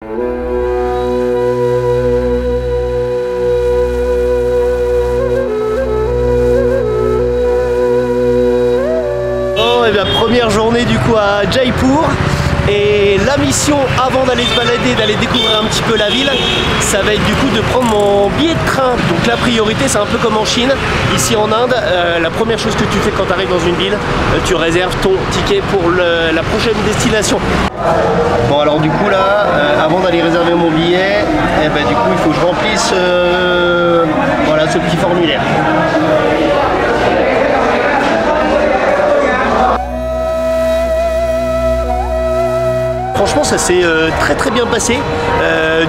Bon, et bien, première journée du coup à Jaipur. Et la mission avant d'aller se balader, d'aller découvrir un petit peu la ville, ça va être du coup de prendre mon billet de train. Donc la priorité, c'est un peu comme en Chine. Ici en Inde, la première chose que tu fais quand tu arrives dans une ville, tu réserves ton ticket pour la prochaine destination. Bon alors du coup là, avant d'aller réserver mon billet, du coup il faut que je remplisse voilà, ce petit formulaire. Franchement ça s'est très bien passé.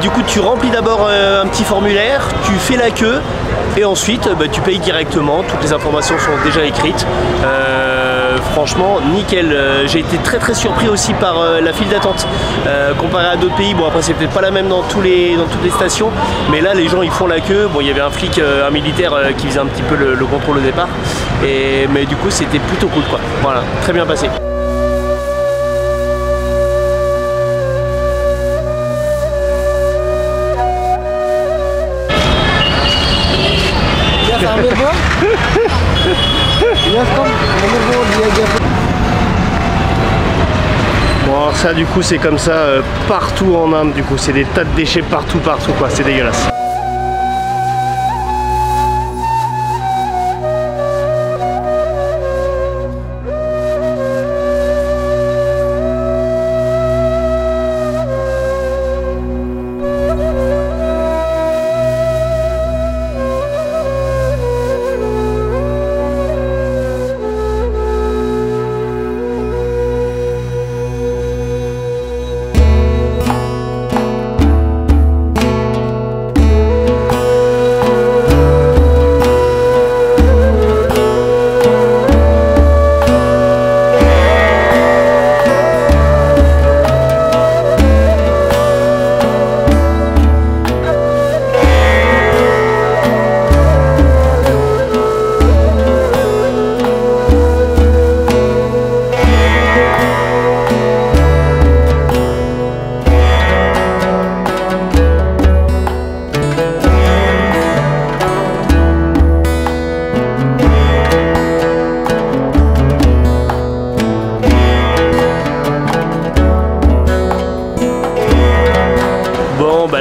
Du coup tu remplis d'abord un petit formulaire, tu fais la queue et ensuite tu payes directement, toutes les informations sont déjà écrites. Franchement nickel. J'ai été très surpris aussi par la file d'attente comparé à d'autres pays. Bon après c'est peut-être pas la même dans toutes les stations, mais là les gens ils font la queue. Bon il y avait un flic, un militaire qui faisait un petit peu le contrôle au départ, mais du coup c'était plutôt cool quoi. Voilà, très bien passé. Bon alors ça du coup c'est comme ça partout en Inde, du coup c'est des tas de déchets partout quoi, c'est dégueulasse.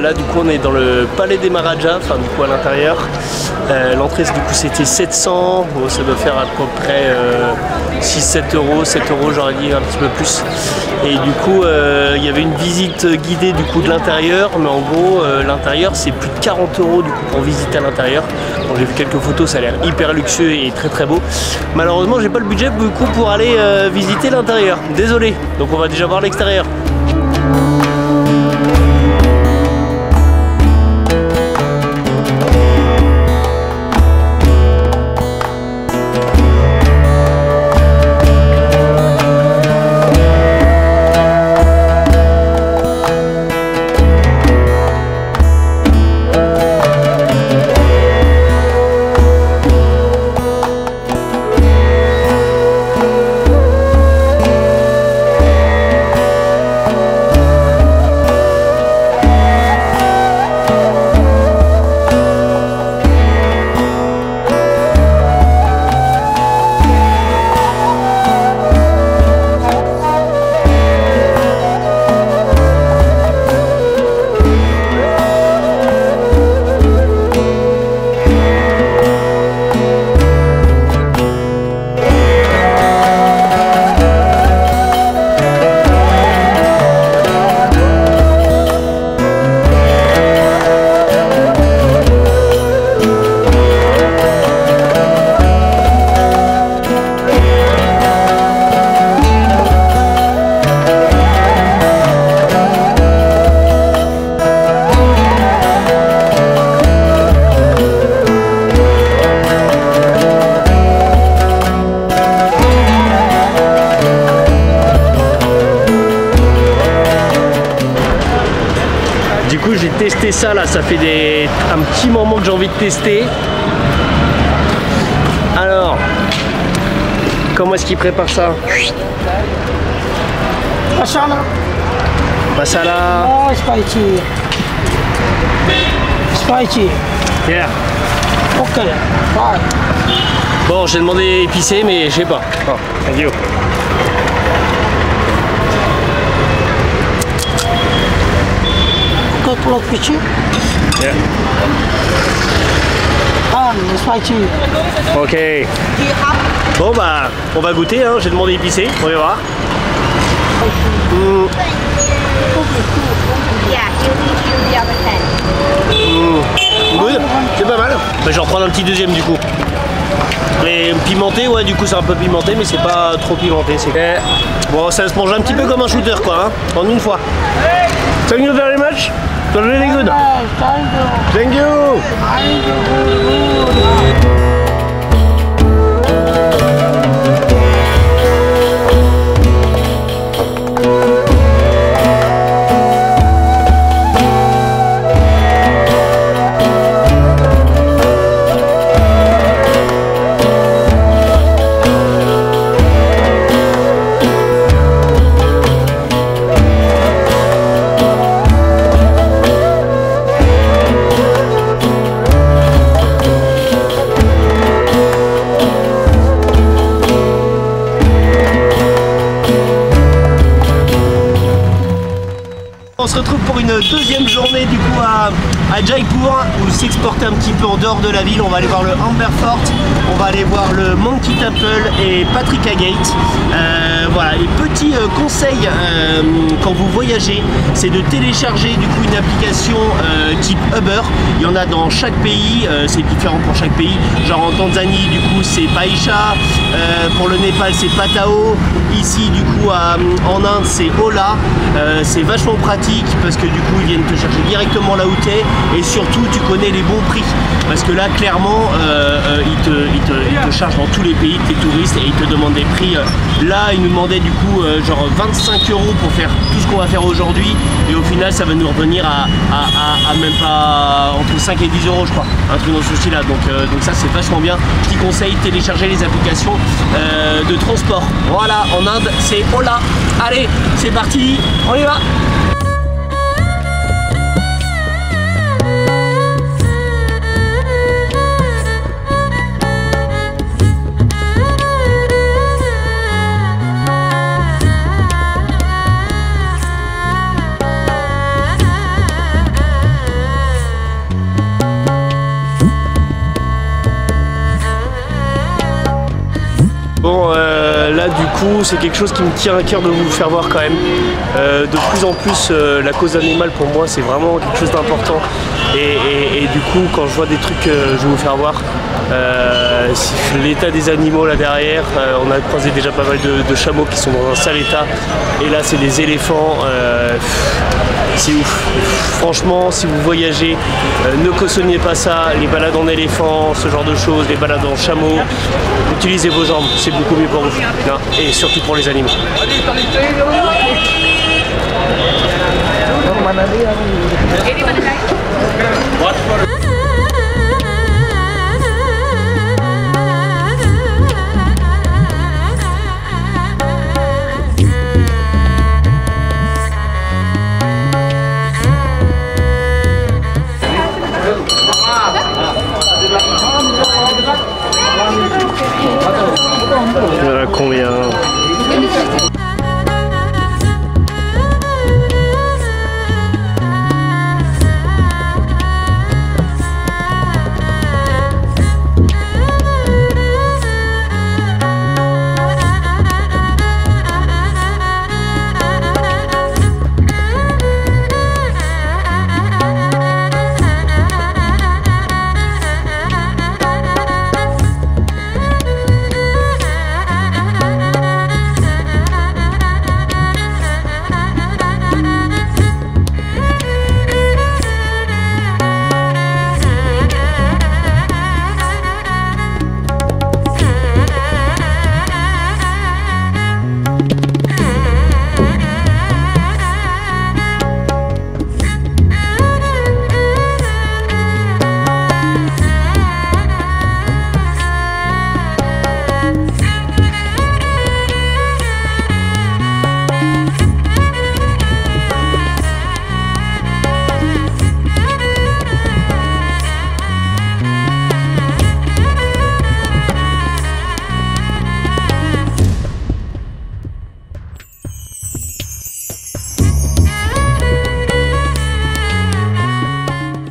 Là du coup on est dans le palais des Maharajas, enfin du coup à l'intérieur. L'entrée du coup c'était 700, bon, ça doit faire à peu près 6-7 euros, 7 euros j'aurais dit un petit peu plus. Et du coup il y avait une visite guidée du coup de l'intérieur, mais en gros l'intérieur c'est plus de 40 euros du coup pour visiter à l'intérieur. Bon, j'ai vu quelques photos, ça a l'air hyper luxueux et très beau. Malheureusement j'ai pas le budget du coup pour aller visiter l'intérieur, désolé. Donc on va déjà voir l'extérieur. J'ai testé ça là, ça fait un petit moment que j'ai envie de tester. Alors, comment est-ce qu'il prépare ça? Masala. Oh, spicy. Spicy. Yeah. Ok, fine. Bon, j'ai demandé épicé, mais je sais pas. Oh, thank you. Ok, plot fish. Yeah. And spicy. Ok. Bon bah, on va goûter, hein. J'ai demandé épicé, on va voir. Good, c'est pas mal. Bah, je vais en prendre un petit deuxième du coup. Et pimenté, ouais, du coup c'est un peu pimenté, mais c'est pas trop pimenté. Bon, ça se mange un petit peu comme un shooter, quoi, hein, en une fois. Thank you very much. It's really good. Thank you. On se retrouve pour une deuxième journée du coup à Jaipur, où s'exporter un petit peu en dehors de la ville. On va aller voir le Amber Fort, on va aller voir le Monkey Temple et Patrika Gate. Voilà, les petits conseils quand vous voyagez, c'est de télécharger du coup une application type Uber. Il y en a dans chaque pays, c'est différent pour chaque pays. Genre en Tanzanie du coup c'est Paisha, pour le Népal c'est Patao, ici du coup en Inde c'est Ola. C'est vachement pratique parce que du coup ils viennent te chercher directement là où t'es, et surtout tu connais les bons prix parce que là clairement ils te chargent dans tous les pays, t'es touriste, et ils te demandent des prix. Là ils nous demandaient du coup genre 25 € pour faire tout ce qu'on va faire aujourd'hui, et au final ça va nous revenir à même pas entre 5 et 10 € je crois, un truc dans ce style là, donc ça c'est vachement bien. Petit conseil, télécharger les applications de transport. Voilà, en Inde c'est Ola. Allez, c'est parti, on y va. Bon, là du coup c'est quelque chose qui me tient à cœur de vous faire voir quand même. De plus en plus la cause animale pour moi c'est vraiment quelque chose d'important, et du coup quand je vois des trucs que je vais vous faire voir, l'état des animaux là derrière, on a croisé déjà pas mal de chameaux qui sont dans un sale état, et là c'est des éléphants. C'est ouf. Franchement, si vous voyagez, ne cautionnez pas ça, les balades en éléphant, ce genre de choses, les balades en chameau. Utilisez vos jambes, c'est beaucoup mieux pour vous, hein, et surtout pour les animaux. Voilà combien.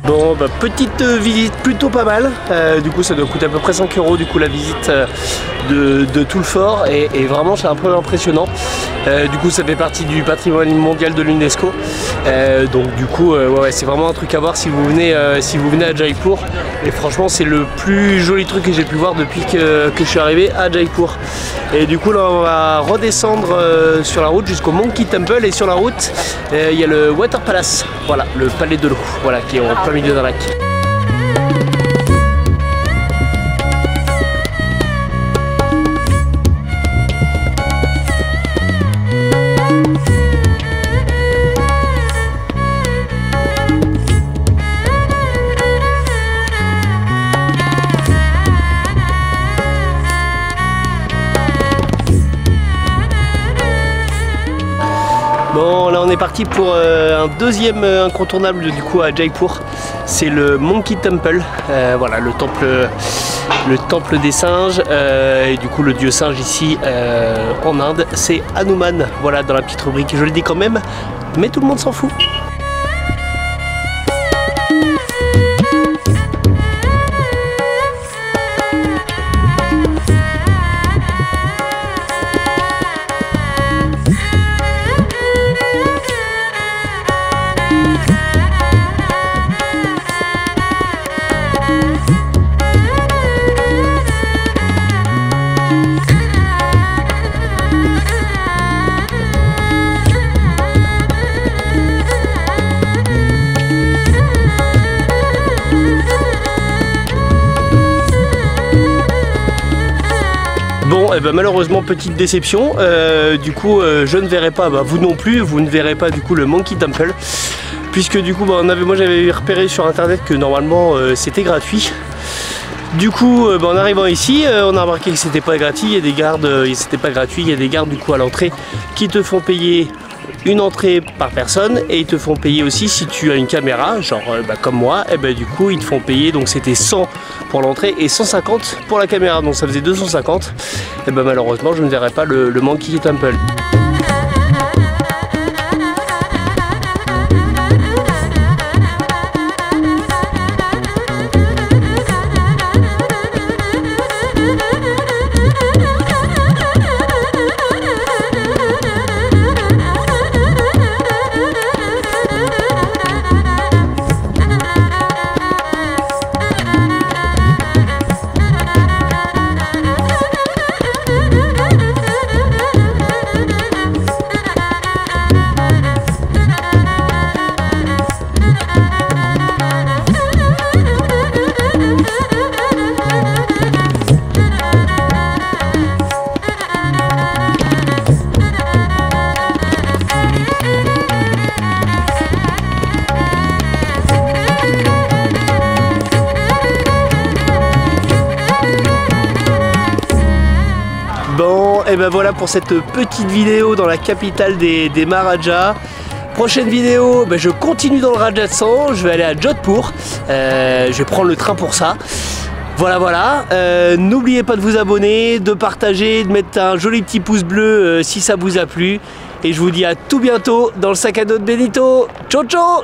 Bon, bah, petite visite plutôt pas mal. Du coup, ça doit coûter à peu près 5 € du coup la visite de tout le fort et vraiment c'est un peu impressionnant. Du coup, ça fait partie du patrimoine mondial de l'UNESCO. Donc du coup, ouais, c'est vraiment un truc à voir si vous venez à Jaipur. Et franchement, c'est le plus joli truc que j'ai pu voir depuis que je suis arrivé à Jaipur. Et du coup, là, on va redescendre sur la route jusqu'au Monkey Temple et sur la route, il y a le Water Palace. Voilà, le palais de l'eau. Voilà, qui est en plein milieu d'un lac. Bon, là on est parti pour un deuxième incontournable du coup à Jaipur, c'est le Monkey Temple, voilà le temple des singes, et du coup le dieu singe ici en Inde c'est Hanuman, voilà dans la petite rubrique, je le dis quand même, mais tout le monde s'en fout. Bon, et ben malheureusement petite déception, du coup je ne verrai pas, vous non plus, vous ne verrez pas du coup le Monkey Temple, puisque du coup moi j'avais repéré sur internet que normalement c'était gratuit. Du coup en arrivant ici, on a remarqué que c'était pas gratuit, il y a des gardes, c'était pas gratuit, il y a des gardes du coup à l'entrée qui te font payer une entrée par personne et ils te font payer aussi si tu as une caméra, genre comme moi, et du coup ils te font payer, donc c'était 100 pour l'entrée et 150 pour la caméra, donc ça faisait 250. Et malheureusement je ne verrai pas le Monkey Temple. Bon, et ben voilà pour cette petite vidéo dans la capitale des Maharajas. Prochaine vidéo, je continue dans le Rajasthan, je vais aller à Jodhpur, je vais prendre le train pour ça. Voilà, n'oubliez pas de vous abonner, de partager, de mettre un joli petit pouce bleu si ça vous a plu. Et je vous dis à tout bientôt dans le sac à dos de Benito. Ciao ciao.